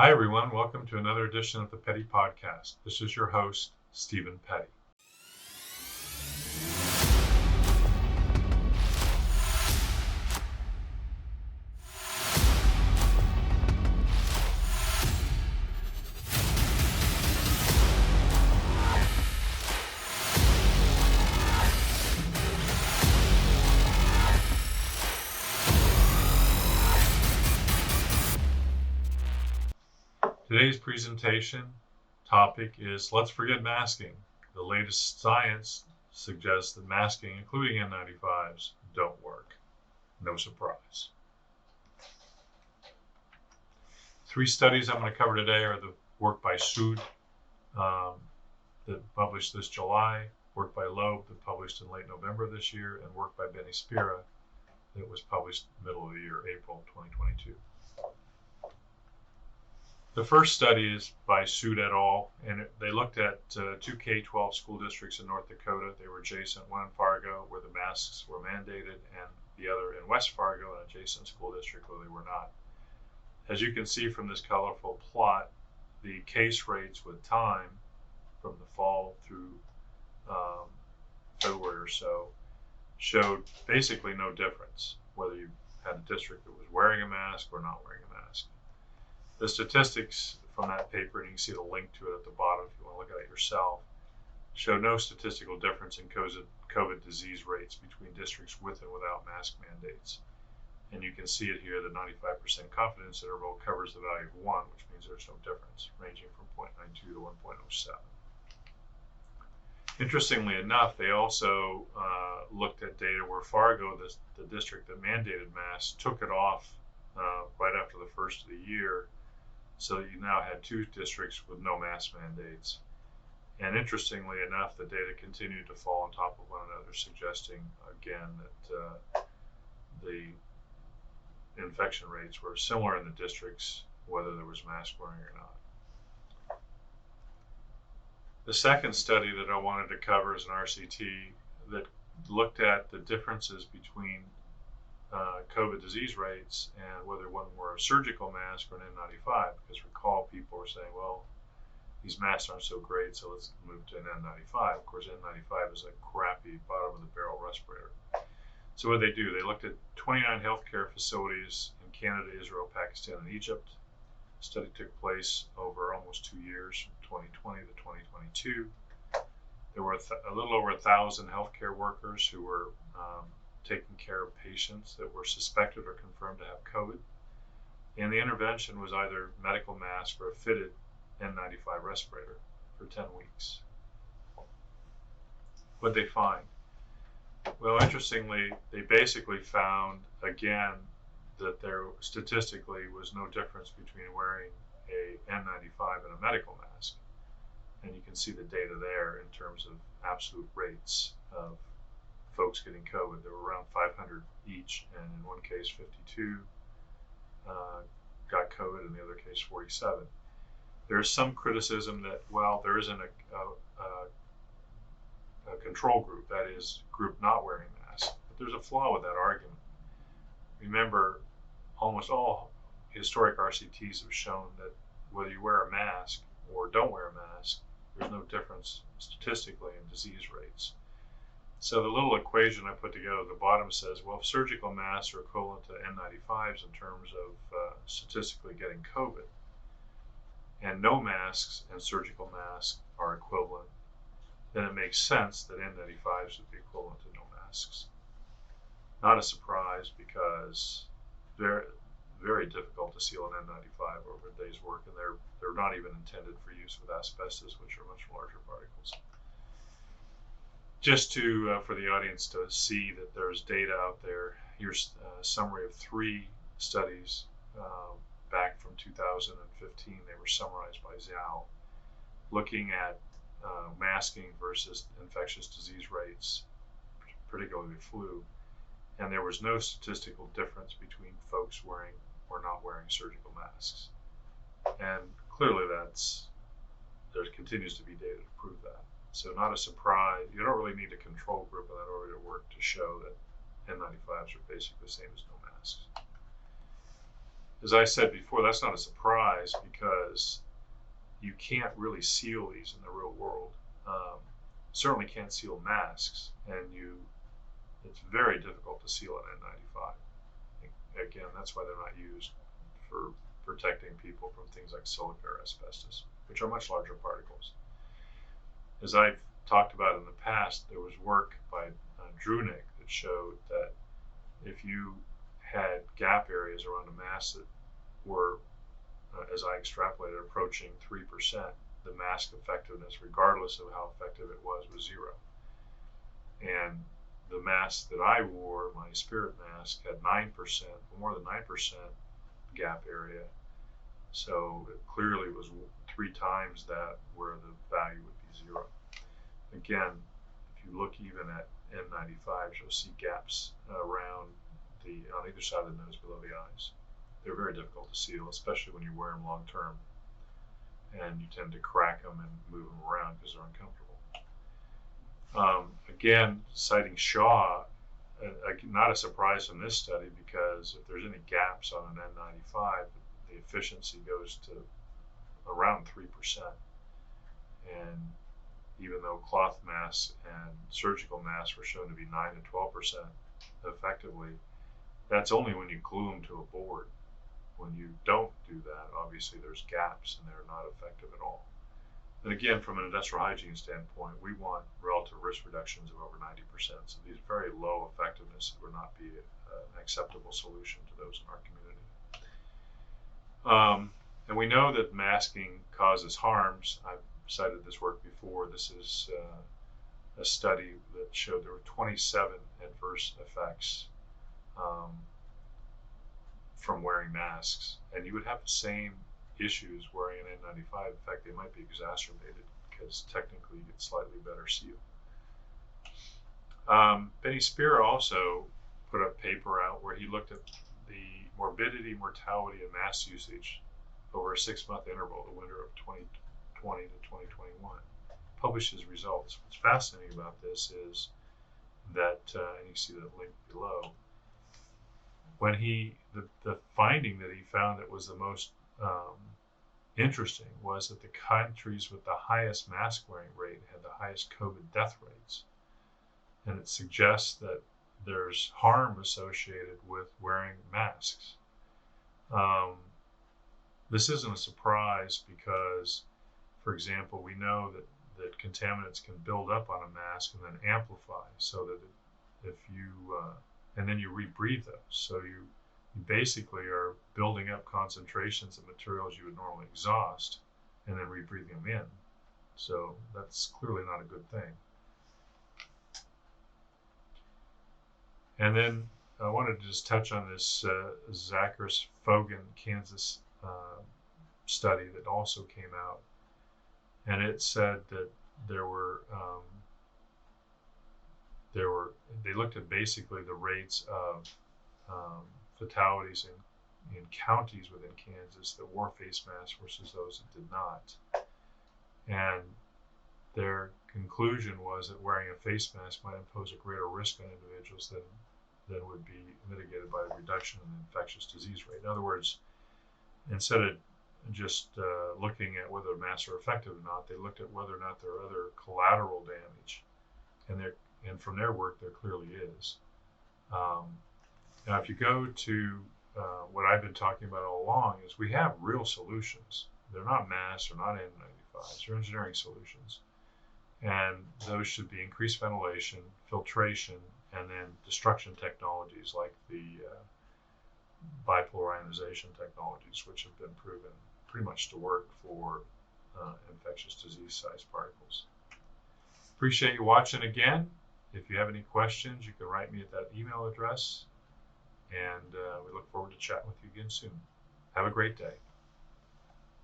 Hi, everyone. Welcome to another edition of the Petty Podcast. This is your host, Stephen Petty. Today's presentation topic is Let's Forget Masking. The latest science suggests that masking, including N95s, don't work. No surprise. Three studies I'm going to cover today are the work by Sood that published this July, work by Loeb that published in late November this year, and work by Benny Spira that was published middle of the year, April 2022. The first study is by Sood et al., and they looked at two K-12 school districts in North Dakota. They were adjacent, one in Fargo, where the masks were mandated, and the other in West Fargo, an adjacent school district where they were not. As you can see from this colorful plot, the case rates with time from the fall through February or so showed basically no difference, whether you had a district that was wearing a mask or not wearing a mask. The statistics from that paper, and you can see the link to it at the bottom if you want to look at it yourself, show no statistical difference in COVID disease rates between districts with and without mask mandates. And you can see it here, the 95% confidence interval covers the value of 1, which means there's no difference, ranging from 0.92 to 1.07. Interestingly enough, they also looked at data where Fargo, the district that mandated masks, took it off right after the first of the year, so that you now had two districts with no mask mandates. And interestingly enough, the data continued to fall on top of one another, suggesting again that the infection rates were similar in the districts, whether there was mask wearing or not. The second study that I wanted to cover is an RCT that looked at the differences between COVID disease rates and whether one wore a surgical mask or an N95, because recall people were saying, well, these masks aren't so great, so let's move to an N95. Of course, N95 is a crappy bottom of the barrel respirator. So what did they do? They looked at 29 healthcare facilities in Canada, Israel, Pakistan, and Egypt. The study took place over almost 2 years, from 2020 to 2022. There were a little over 1,000 healthcare workers who were taking care of patients that were suspected or confirmed to have COVID. And the intervention was either medical mask or a fitted N95 respirator for 10 weeks. What did they find? Well, interestingly, they basically found, again, that there statistically was no difference between wearing a N95 and a medical mask. And you can see the data there in terms of absolute rates of folks getting COVID. There were around 500 each, and in one case 52 got COVID, in the other case 47. There's some criticism that, well, there isn't a control group, that is, group not wearing masks. But there's a flaw with that argument. Remember, almost all historic RCTs have shown that whether you wear a mask or don't wear a mask, there's no difference statistically in disease rates. So the little equation I put together at the bottom says, well, if surgical masks are equivalent to N95s in terms of statistically getting COVID, and no masks and surgical masks are equivalent, then it makes sense that N95s would be equivalent to no masks. Not a surprise, because very, very difficult to seal an N95 over a day's work, and they're not even intended for use with asbestos, which are much larger particles. Just to for the audience to see that there's data out there, here's a summary of 3 studies back from 2015. They were summarized by Zhao, looking at masking versus infectious disease rates, particularly flu, and there was no statistical difference between folks wearing or not wearing surgical masks. And clearly there continues to be data to prove that. So not a surprise. You don't really need a control group in that order to work to show that N95s are basically the same as no masks. as I said before, that's not a surprise because you can't really seal these in the real world. Certainly can't seal masks, and it's very difficult to seal an N95. Again, that's why they're not used for protecting people from things like silica or asbestos, which are much larger particles. As I've talked about in the past, there was work by Drunick that showed that if you had gap areas around a mask that were, as I extrapolated, approaching 3%, the mask effectiveness, regardless of how effective it was 0. And the mask that I wore, my Spirit mask, had 9%, more than 9% gap area. So it clearly was 3 times that, where the value would be 0. Again, if you look even at N95s, you'll see gaps around on either side of the nose below the eyes. They're very difficult to seal, especially when you wear them long term. And you tend to crack them and move them around because they're uncomfortable. Again, citing Shaw, not a surprise from this study, because if there's any gaps on an N95, the efficiency goes to around 3%. And even though cloth masks and surgical masks were shown to be 9 to 12% effectively, that's only when you glue them to a board. When you don't do that, obviously there's gaps and they're not effective at all. And again, from an industrial hygiene standpoint, we want relative risk reductions of over 90%. So these very low effectiveness would not be an acceptable solution to those in our community. And we know that masking causes harms. I've cited this work before. This is a study that showed there were 27 adverse effects from wearing masks, and you would have the same issues wearing an N95. In fact, they might be exacerbated because technically you get slightly better seal. Benny Spear also put a paper out where he looked at the morbidity, mortality, and mask usage over a 6-month interval, the winter of 2020 to 2021. Published his results. What's fascinating about this is that, and you see the link below, when the finding that he found that was the most interesting was that the countries with the highest mask wearing rate had the highest COVID death rates. And it suggests that there's harm associated with wearing masks. This isn't a surprise because, for example, we know that contaminants can build up on a mask and then amplify, so that if you and then you rebreathe those. So you basically are building up concentrations of materials you would normally exhaust and then rebreathing them in. So that's clearly not a good thing. And then I wanted to just touch on this Zacharias Foegen, Kansas study that also came out. And it said that they looked at basically the rates of fatalities in counties within Kansas that wore face masks versus those that did not. And their conclusion was that wearing a face mask might impose a greater risk on individuals than would be mitigated by a reduction in the infectious disease rate. In other words, instead of just looking at whether masks are effective or not, they looked at whether or not there are other collateral damage. And from their work, there clearly is. Now, if you go to what I've been talking about all along, is we have real solutions. They're not masks, they're not N95s, they're engineering solutions. And those should be increased ventilation, filtration, and then destruction technologies like the bipolar ionization technologies, which have been proven pretty much to work for infectious disease-sized particles. Appreciate you watching again. If you have any questions, you can write me at that email address, and we look forward to chatting with you again soon. Have a great day.